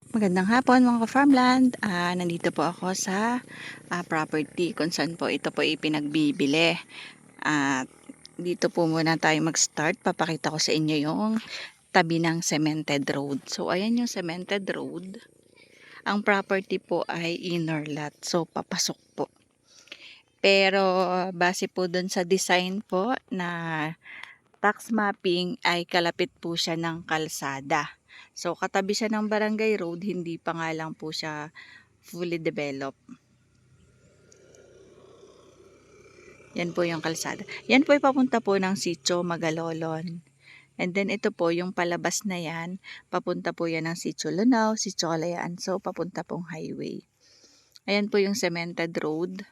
Magandang hapon mga ka-farmland. Nandito po ako sa property kung saan po ito po ipinagbibili. At dito po muna tayo mag-start. Papakita ko sa inyo yung tabi ng cemented road. So ayan yung cemented road. Ang property po ay inner lot. So papasok po. Pero base po dun sa design po na tax mapping ay kalapit po siya ng kalsada. So katabi siya ng barangay road, hindi pa nga lang po siya fully developed. Yan po yung kalsada. Yan po ay papunta po ng Sitio Magalolon. And then ito po yung palabas na yan, papunta po yan ng Sitio Lunao, Sitio Kalayaan. So papunta pong highway. Ayan po yung cemented road.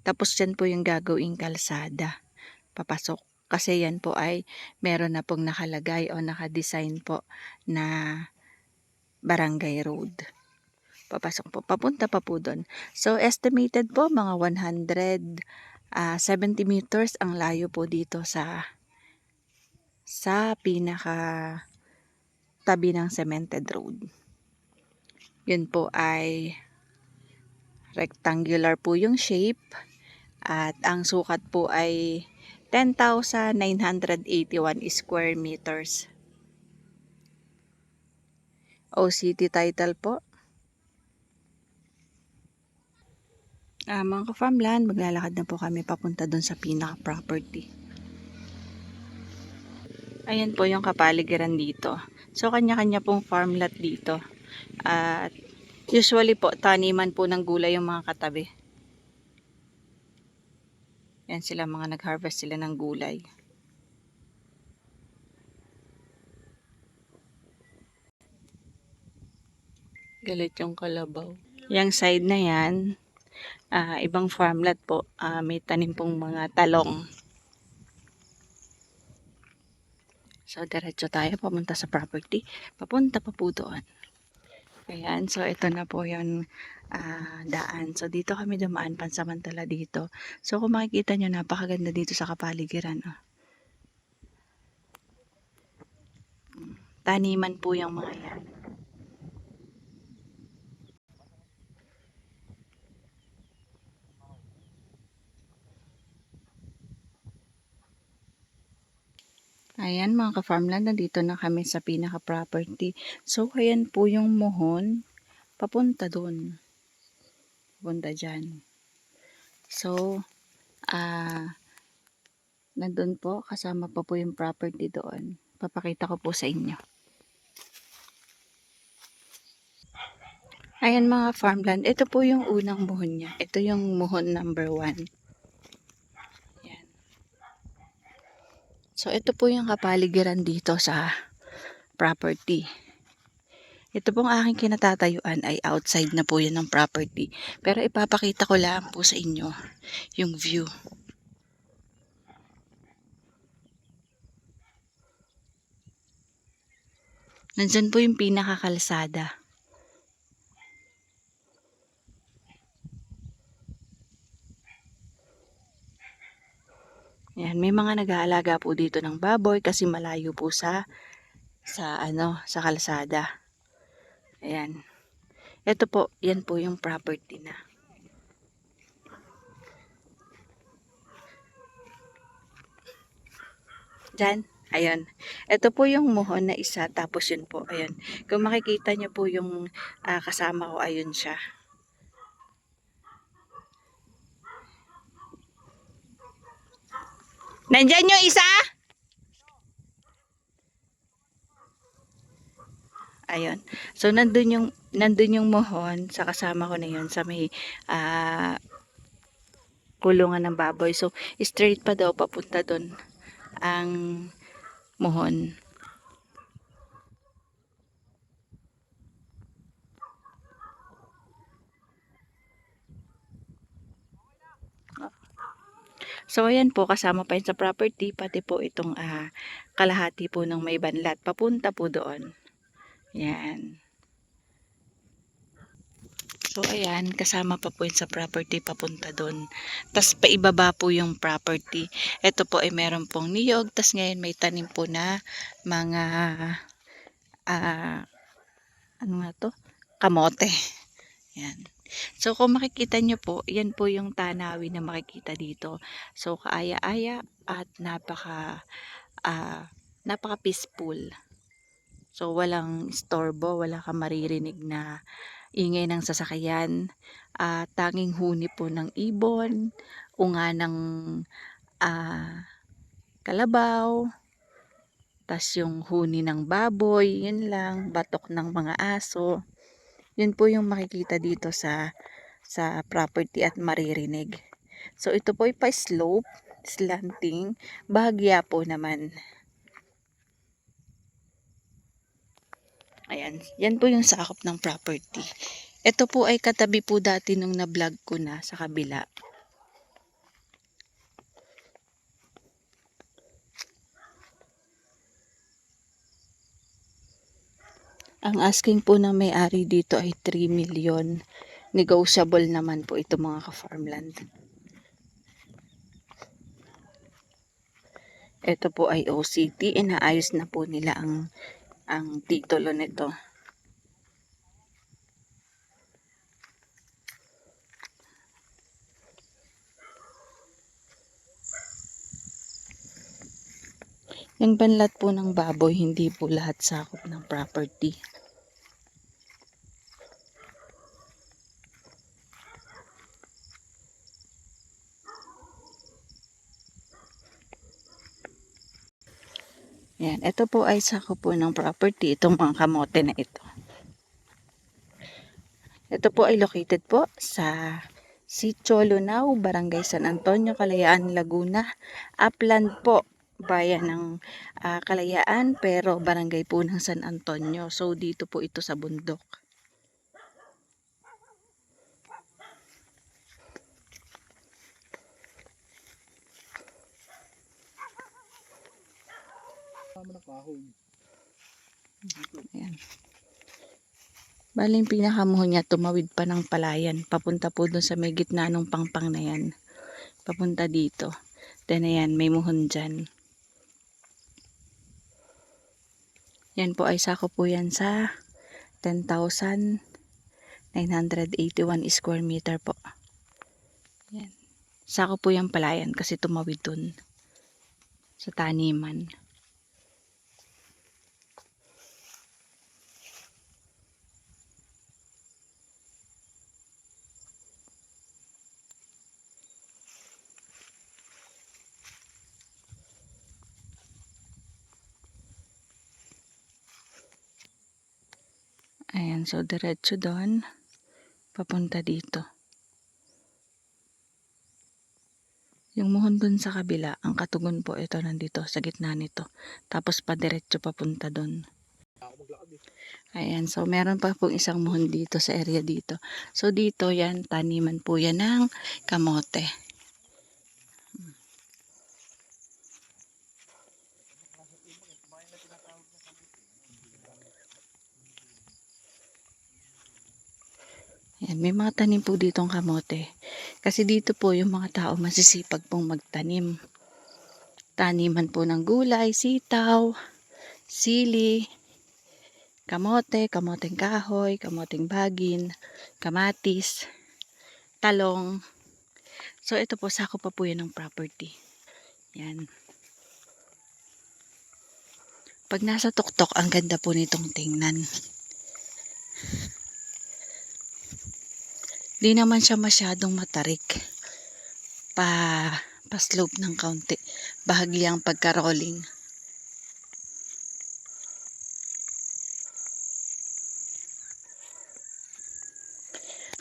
Tapos yan po yung gagawing kalsada. Papasok. Kasi yan po ay meron na pong nakalagay o nakadesign po na barangay road. Papasok po. Papunta pa po doon. So estimated po mga 170 meters ang layo po dito sa pinaka tabi ng cemented road. Yun po ay rectangular po yung shape. At ang sukat po ay 10,981 square meters. OCT title po. Mga ka-farmland, maglalakad na po kami papunta doon sa pinaka-property. Ayan po yung kapaligiran dito. So, kanya-kanya pong farm lot dito. At usually po, taniman po ng gulay yung mga katabi. Yan sila, mga nag-harvest sila ng gulay. Galit yung kalabaw. Yung side na yan, ibang farmland po, may tanim pong mga talong. So, diretso tayo papunta sa property. Papunta pa po doon. Ayan, so ito na po yung daan. So, dito kami dumaan pansamantala dito. So, kung makikita nyo, napakaganda dito sa kapaligiran. Oh. Taniman po yung mga yan. Ayan mga ka-farmland, nandito na kami sa pinaka-property. So, ayan po yung mohon. Papunta dun. Papunta dyan. So, nandun po, kasama pa po yung property doon. Papakita ko po sa inyo. Ayan mga farmland, ito po yung unang muhon niya. Ito yung muhon number 1. Ayan. So, ito po yung kapaligiran dito sa property. Ito pong aking kinatatayuan ay outside na po yun ng property. Pero ipapakita ko lang po sa inyo yung view. Nandyan po yung pinakakalsada. Yan, may mga nag-aalaga po dito ng baboy kasi malayo po sa kalsada. Ayan. Ito po, yan po yung property na. Diyan, ayun. Ito po yung muhon na isa, tapos yun po, ayun. Kung makikita nyo po yung kasama ko, ayun siya. Nandyan yung isa? Ayun. So, nandun yung mohon sa kasama ko na yun sa may kulungan ng baboy. So, straight pa daw papunta doon ang mohon. So, ayan po, kasama pa yun sa property, pati po itong kalahati po ng may banlat. Papunta po doon. Yan. So ayan, kasama pa po yun sa property papunta doon. Tapos paibaba po yung property. Ito po ay meron pong niyog. Tapos ngayon may tanim po na mga ano nga to? Kamote. Yan. So kung makikita nyo po, yan po yung tanawin na makikita dito. So kaaya-aya at napaka peaceful. So walang istorbo, wala kang maririnig na ingay ng sasakyan, tanging huni po ng ibon, unga ng kalabaw, tas yung huni ng baboy, yun lang, batok ng mga aso. Yun po yung makikita dito sa property at maririnig. So ito po ay pa-slope, slanting, bahagya po naman. Ayan, yan po yung sakop ng property. Ito po ay katabi po dati nung na-vlog ko na sa kabila. Ang asking po ng may-ari dito ay 3 million. Negotiable naman po ito mga ka-farmland. Ito po ay OCT. Inaayos na po nila ang titulo nito. Yung banlat po ng baboy, hindi po lahat sakop ng property. Yan, ito po ay sakop po ng property, itong mga kamote na ito. Ito po ay located po sa Sitio Lunao, Barangay San Antonio, Kalayaan, Laguna. Upland po, bayan ng Kalayaan, pero barangay po ng San Antonio. So dito po ito sa bundok. Ayan. Baling pinakamuho niya, tumawid pa ng palayan. Papunta po dun sa may gitna ng pangpang na yan. Papunta dito. Then ayan, may muhon dyan. Yan po ay sako po yan sa 10,981 square meter po. Yan. Sako po yung palayan kasi tumawid dun sa taniman. Ayan, so diretso doon, papunta dito. Yung muhon dun sa kabila, ang katugon po ito nandito sa gitna nito. Tapos padiretso papunta doon. Ayan, so meron pa pong isang muhon dito sa area dito. So dito yan, taniman po yan ng kamote. Ayan, may mga tanim po ditong kamote. Kasi dito po yung mga tao masisipag pong magtanim. Taniman po ng gulay, sitaw, sili, kamote, kamoteng kahoy, kamoteng bagin, kamatis, talong. So ito po, sako pa po yan ng property. Yan. Pag nasa tuktok, ang ganda po nitong tingnan. Di naman siya masyadong matarik. Pa-slope ng kaunti. Bahagyang pagka-rolling.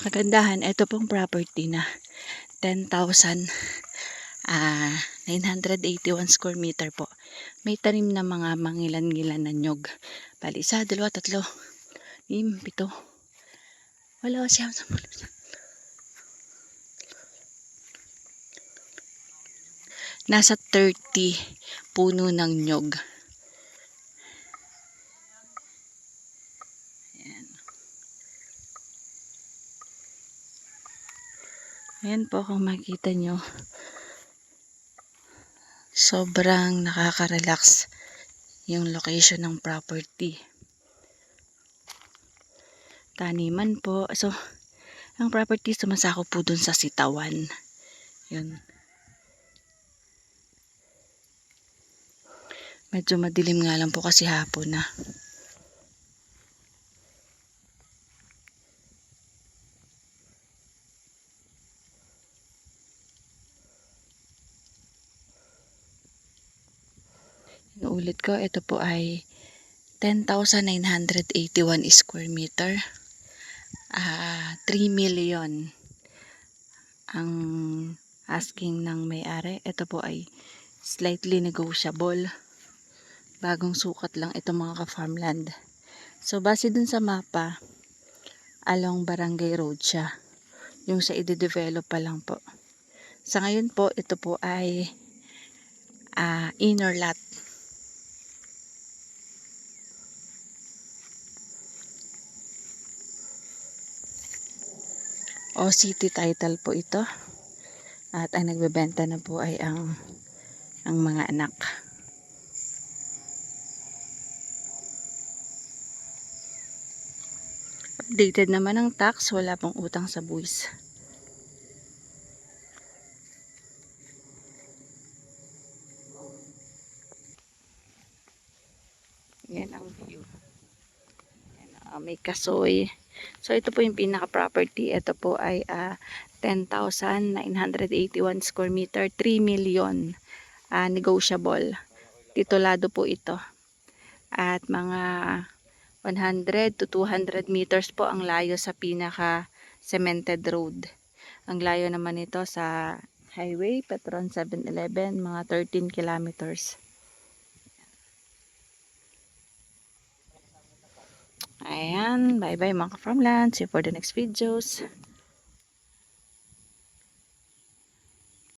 Kagandahan, ito pong property na 10,981 square meter po. May tanim na mga mangilan-ngilan na nyog. Bali, 1, 2, 3, 5, 7. Wala siya. Nasa 30 puno ng nyog. Ayan. Ayan po kung makita nyo. Sobrang nakaka-relax yung location ng property. Taniman po. So, ang property sumasakop po dun sa Sitawan. Yun. Medyo madilim nga lang po kasi hapon na. Inuulit ko, ito po ay 10,981 square meter. 3 million ang asking ng may-ari. Ito po ay slightly negotiable. Bagong sukat lang ito mga ka-farmland. So base dun sa mapa, along Barangay Road siya. Yung sa i-develop pa lang po. Sa ngayon po, ito po ay inner lot. O city title po ito. At ang nagbebenta na po ay ang mga anak. Updated naman ang tax, wala pong utang sa buwis. Yan ang view. Yan, may kasoy. So ito po yung pinaka-property. Ito po ay 10,981 square meter, 3 million. Negotiable. Titulado po ito. At mga 100 to 200 meters po ang layo sa pinaka-cemented road. Ang layo naman ito sa highway, Petron 711, mga 13 kilometers. Ayan, bye bye mga ka-farmland. See you for the next videos.